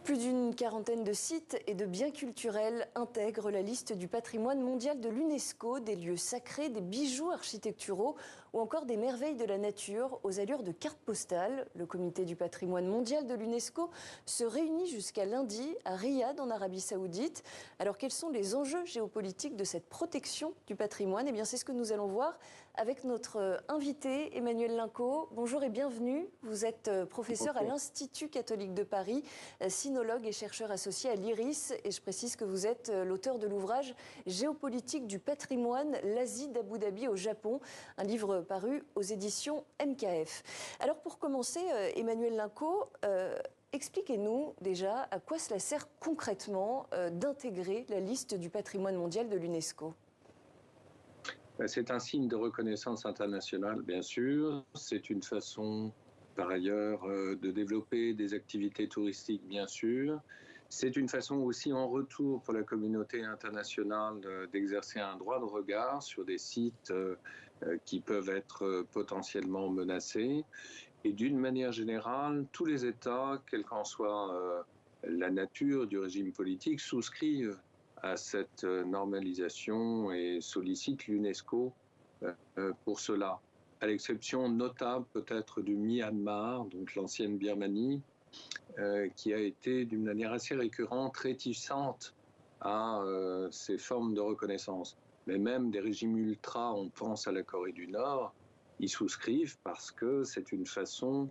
Plus d'une quarantaine de sites et de biens culturels intègrent la liste du patrimoine mondial de l'UNESCO, des lieux sacrés, des bijoux architecturaux ou encore des merveilles de la nature aux allures de cartes postales. Le comité du patrimoine mondial de l'UNESCO se réunit jusqu'à lundi à Riyad en Arabie Saoudite. Alors quels sont les enjeux géopolitiques de cette protection du patrimoine? Eh bien c'est ce que nous allons voir avec notre invité Emmanuel Linco. Bonjour et bienvenue. Vous êtes professeur à l'Institut catholique de Paris, sinologue et chercheur associé à l'IRIS. Et je précise que vous êtes l'auteur de l'ouvrage Géopolitique du patrimoine, l'Asie d'Abu Dhabi au Japon, un livre paru aux éditions MKF. Alors pour commencer, Emmanuel Linco, expliquez-nous déjà à quoi cela sert concrètement d'intégrer la liste du patrimoine mondial de l'UNESCO. C'est un signe de reconnaissance internationale, bien sûr. C'est une façon, par ailleurs, de développer des activités touristiques, bien sûr. C'est une façon aussi, en retour pour la communauté internationale, d'exercer un droit de regard sur des sites qui peuvent être potentiellement menacés. Et d'une manière générale, tous les États, quelle qu'en soit la nature du régime politique, souscrivent à cette normalisation et sollicite l'UNESCO pour cela. À l'exception notable peut-être du Myanmar, donc l'ancienne Birmanie, qui a été d'une manière assez récurrente réticente à ces formes de reconnaissance. Mais même des régimes ultra, on pense à la Corée du Nord, y souscrivent parce que c'est une façon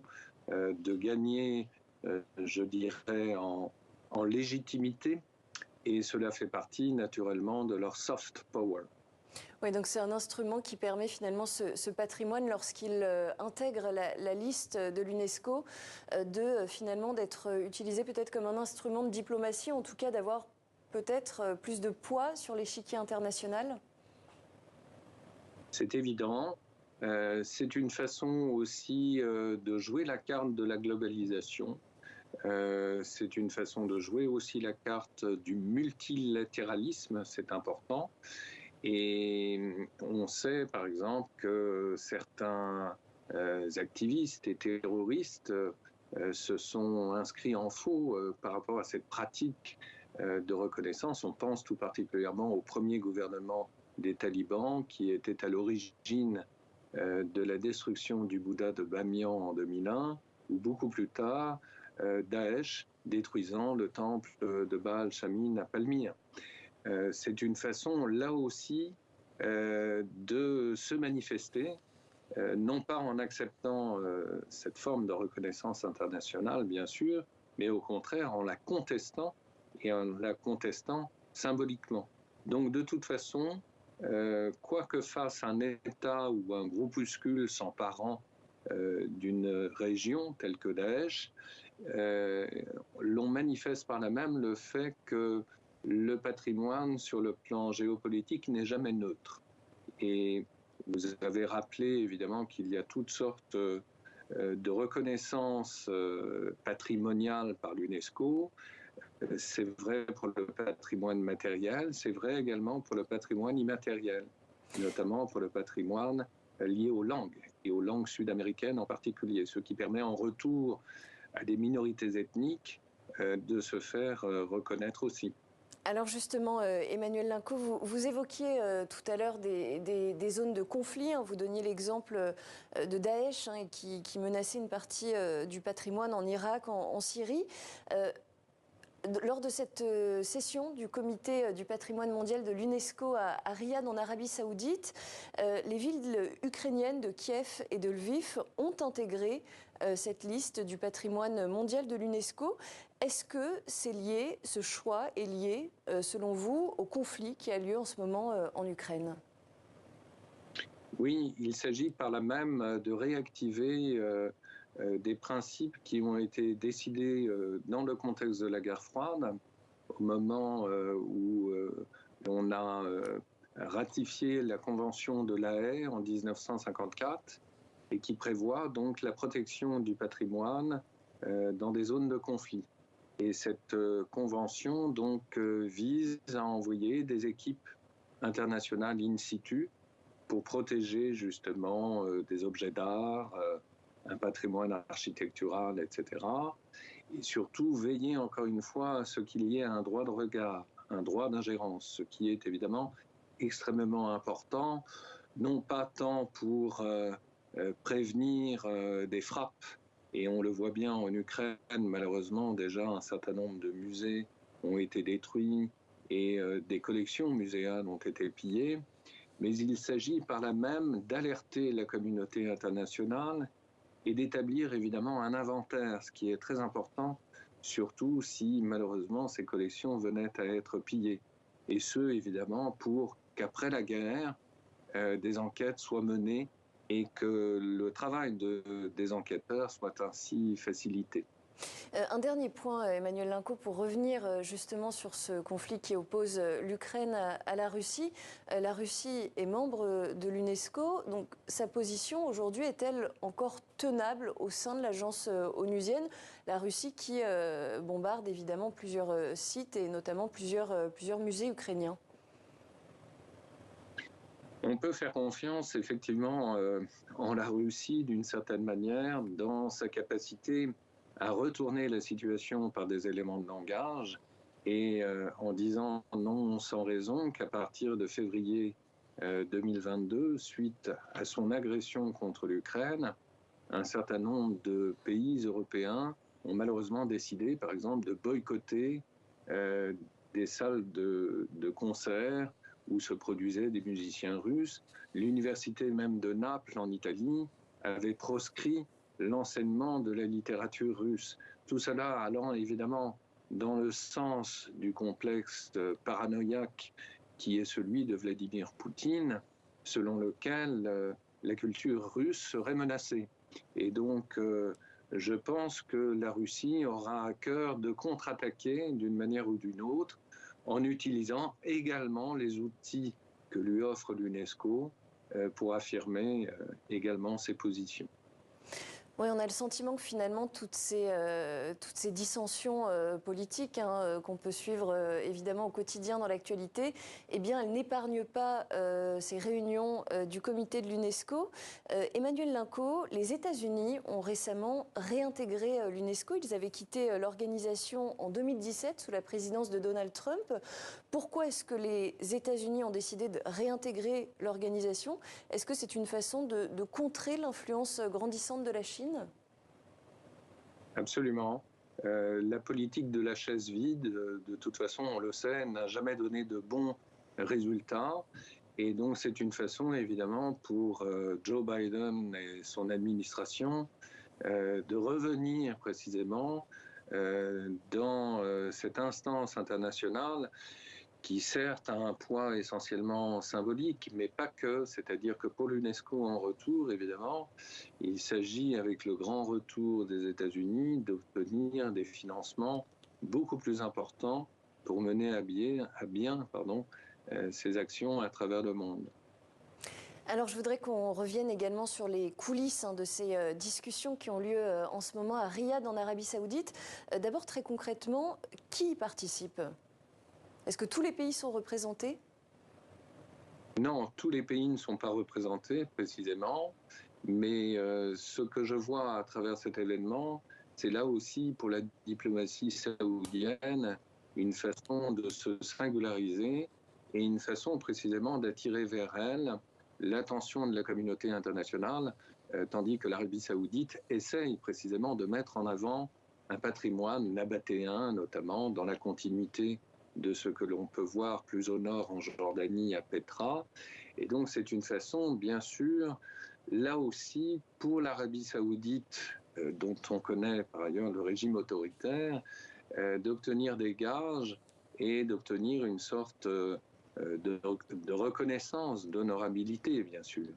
de gagner, je dirais, en légitimité. Et cela fait partie naturellement de leur soft power. Oui, donc c'est un instrument qui permet finalement ce patrimoine, lorsqu'il intègre la liste de l'UNESCO, finalement d'être utilisé peut-être comme un instrument de diplomatie, en tout cas d'avoir peut-être plus de poids sur l'échiquier international. C'est évident. C'est une façon aussi de jouer la carte de la globalisation. C'est une façon de jouer aussi la carte du multilatéralisme, c'est important. Et on sait par exemple que certains activistes et terroristes se sont inscrits en faux par rapport à cette pratique de reconnaissance. On pense tout particulièrement au premier gouvernement des talibans qui était à l'origine de la destruction du Bouddha de Bamiyan en 2001, ou beaucoup plus tard, Daesh détruisant le temple de Baal Shamin à Palmyre. C'est une façon, là aussi, de se manifester, non pas en acceptant cette forme de reconnaissance internationale, bien sûr, mais au contraire en la contestant, et en la contestant symboliquement. Donc de toute façon, quoi que fasse un État ou un groupuscule s'emparant d'une région telle que Daesh, l'on manifeste par là même le fait que le patrimoine sur le plan géopolitique n'est jamais neutre. Et vous avez rappelé évidemment qu'il y a toutes sortes de reconnaissances patrimoniales par l'UNESCO. C'est vrai pour le patrimoine matériel, c'est vrai également pour le patrimoine immatériel, notamment pour le patrimoine lié aux langues, et aux langues sud-américaines en particulier, ce qui permet en retour à des minorités ethniques de se faire reconnaître aussi. Alors justement, Emmanuel Linco, vous évoquiez tout à l'heure des zones de conflit. Vous donniez l'exemple de Daesh qui menaçait une partie du patrimoine en Irak, en Syrie. Lors de cette session du comité du patrimoine mondial de l'UNESCO à Riyad en Arabie Saoudite, les villes ukrainiennes de Kiev et de Lviv ont intégré cette liste du patrimoine mondial de l'UNESCO. Est-ce que c'est lié, ce choix est lié, selon vous, au conflit qui a lieu en ce moment en Ukraine? Oui, il s'agit par là même de réactiver des principes qui ont été décidés dans le contexte de la guerre froide, au moment où on a ratifié la Convention de La Haye en 1954, et qui prévoit donc la protection du patrimoine dans des zones de conflit. Et cette convention donc vise à envoyer des équipes internationales in situ pour protéger justement des objets d'art, un patrimoine architectural, etc. et surtout veiller encore une fois à ce qu'il y ait un droit de regard, un droit d'ingérence, ce qui est évidemment extrêmement important, non pas tant pour prévenir des frappes, et on le voit bien en Ukraine, malheureusement déjà un certain nombre de musées ont été détruits et des collections muséales ont été pillées, mais il s'agit par là même d'alerter la communauté internationale et d'établir évidemment un inventaire, ce qui est très important, surtout si malheureusement ces collections venaient à être pillées. Et ce, évidemment, pour qu'après la guerre, des enquêtes soient menées et que le travail des enquêteurs soit ainsi facilité. Un dernier point, Emmanuel Linco, pour revenir justement sur ce conflit qui oppose l'Ukraine à la Russie. La Russie est membre de l'UNESCO, donc sa position aujourd'hui est-elle encore tenable au sein de l'agence onusienne? La Russie qui bombarde évidemment plusieurs sites et notamment plusieurs musées ukrainiens. On peut faire confiance effectivement en la Russie d'une certaine manière dans sa capacité à retourner la situation par des éléments de langage et en disant non sans raison qu'à partir de février 2022, suite à son agression contre l'Ukraine, un certain nombre de pays européens ont malheureusement décidé, par exemple, de boycotter des salles de concert où se produisaient des musiciens russes. L'université même de Naples, en Italie, avait proscrit l'enseignement de la littérature russe. Tout cela allant évidemment dans le sens du complexe paranoïaque qui est celui de Vladimir Poutine, selon lequel la culture russe serait menacée. Et donc, je pense que la Russie aura à cœur de contre-attaquer d'une manière ou d'une autre en utilisant également les outils que lui offre l'UNESCO pour affirmer également ses positions. Oui, on a le sentiment que finalement toutes ces dissensions politiques qu'on peut suivre évidemment au quotidien dans l'actualité, eh bien, elles n'épargnent pas ces réunions du comité de l'UNESCO. Emmanuel Linco, les États-Unis ont récemment réintégré l'UNESCO. Ils avaient quitté l'organisation en 2017 sous la présidence de Donald Trump. Pourquoi est-ce que les États-Unis ont décidé de réintégrer l'organisation? Est-ce que c'est une façon de contrer l'influence grandissante de la Chine? Absolument. La politique de la chaise vide, de toute façon, on le sait, n'a jamais donné de bons résultats. Et donc, c'est une façon, évidemment, pour Joe Biden et son administration de revenir précisément dans cette instance internationale qui certes a un poids essentiellement symbolique, mais pas que, c'est-à-dire que pour l'UNESCO en retour, évidemment, il s'agit avec le grand retour des États-Unis d'obtenir des financements beaucoup plus importants pour mener à bien ces actions à travers le monde. Alors je voudrais qu'on revienne également sur les coulisses de ces discussions qui ont lieu en ce moment à Riyad en Arabie Saoudite. D'abord très concrètement, qui y participe ? Est-ce que tous les pays sont représentés ? Non, tous les pays ne sont pas représentés précisément, mais ce que je vois à travers cet événement, c'est là aussi pour la diplomatie saoudienne une façon de se singulariser et une façon précisément d'attirer vers elle l'attention de la communauté internationale, tandis que l'Arabie saoudite essaye précisément de mettre en avant un patrimoine nabatéen, notamment dans la continuité de ce que l'on peut voir plus au nord en Jordanie à Petra. Et donc c'est une façon, bien sûr, là aussi, pour l'Arabie saoudite, dont on connaît par ailleurs le régime autoritaire, d'obtenir des gages et d'obtenir une sorte de reconnaissance, d'honorabilité, bien sûr.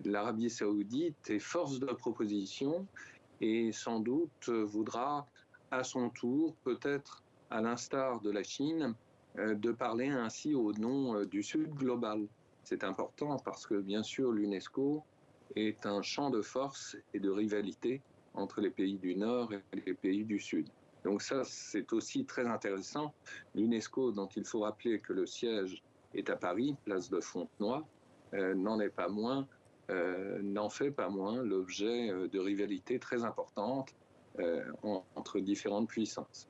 L'Arabie saoudite est force de proposition et sans doute voudra à son tour, peut-être à l'instar de la Chine, de parler ainsi au nom du Sud global. C'est important parce que, bien sûr, l'UNESCO est un champ de force et de rivalité entre les pays du Nord et les pays du Sud. Donc ça, c'est aussi très intéressant. L'UNESCO, dont il faut rappeler que le siège est à Paris, place de Fontenoy, n'en fait pas moins l'objet de rivalités très importantes entre différentes puissances.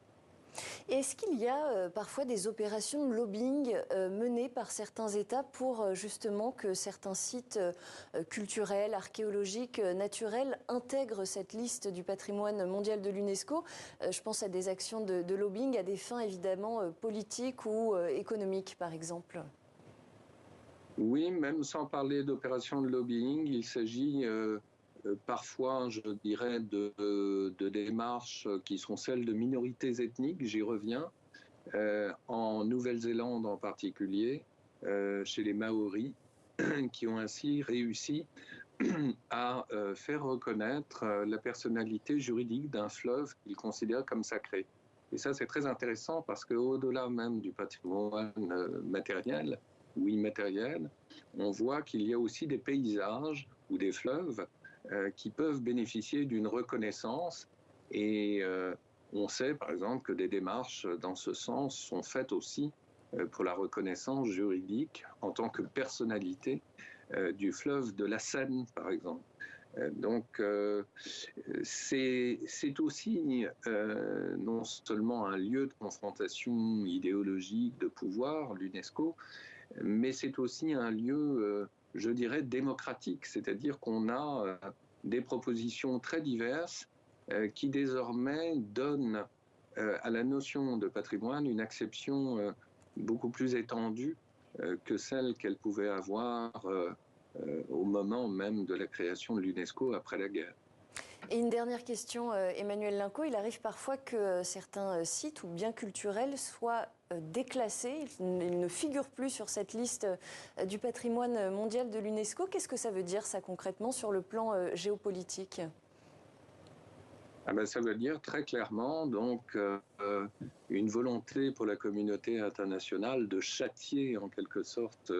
Est-ce qu'il y a parfois des opérations de lobbying menées par certains États pour justement que certains sites culturels, archéologiques, naturels intègrent cette liste du patrimoine mondial de l'UNESCO? Je pense à des actions de lobbying à des fins évidemment politiques ou économiques par exemple. Oui, même sans parler d'opérations de lobbying, il s'agit parfois, je dirais, de démarches qui sont celles de minorités ethniques, j'y reviens, en Nouvelle-Zélande en particulier, chez les Maoris, qui ont ainsi réussi à faire reconnaître la personnalité juridique d'un fleuve qu'ils considèrent comme sacré. Et ça, c'est très intéressant parce qu'au-delà même du patrimoine matériel ou immatériel, on voit qu'il y a aussi des paysages ou des fleuves qui peuvent bénéficier d'une reconnaissance. Et on sait, par exemple, que des démarches dans ce sens sont faites aussi pour la reconnaissance juridique en tant que personnalité du fleuve de la Seine, par exemple. Donc, c'est aussi non seulement un lieu de confrontation idéologique, de pouvoir, l'UNESCO, mais c'est aussi un lieu, je dirais, démocratique, c'est-à-dire qu'on a des propositions très diverses qui désormais donnent à la notion de patrimoine une acception beaucoup plus étendue que celle qu'elle pouvait avoir au moment même de la création de l'UNESCO après la guerre. Et une dernière question, Emmanuel Linco. Il arrive parfois que certains sites ou biens culturels soient déclassés. Ils ne figurent plus sur cette liste du patrimoine mondial de l'UNESCO. Qu'est-ce que ça veut dire, ça, concrètement, sur le plan géopolitique ? Ah ben, ça veut dire très clairement donc une volonté pour la communauté internationale de châtier en quelque sorte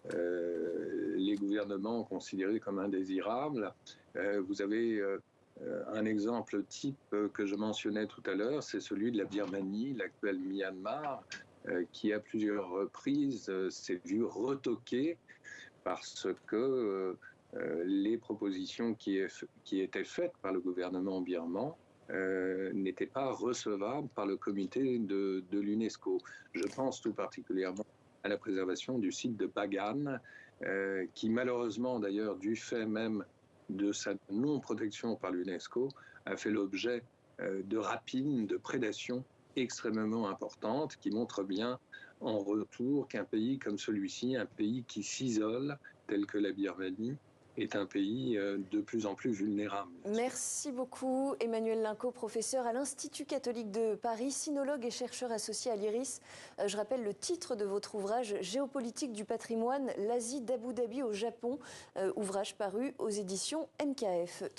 les gouvernements considérés comme indésirables. Vous avez un exemple type que je mentionnais tout à l'heure, c'est celui de la Birmanie, l'actuel Myanmar, qui à plusieurs reprises s'est vu retoqué parce que les propositions qui étaient faites par le gouvernement birman n'étaient pas recevables par le comité de l'UNESCO. Je pense tout particulièrement à la préservation du site de Bagan, qui malheureusement d'ailleurs du fait même de sa non-protection par l'UNESCO a fait l'objet de rapines, de prédations extrêmement importantes qui montrent bien en retour qu'un pays comme celui-ci, un pays qui s'isole, tel que la Birmanie, est un pays de plus en plus vulnérable. Merci beaucoup Emmanuel Linco, professeur à l'Institut catholique de Paris, sinologue et chercheur associé à l'IRIS. Je rappelle le titre de votre ouvrage « Géopolitique du patrimoine, l'Asie d'Abu Dhabi au Japon », ouvrage paru aux éditions MKF.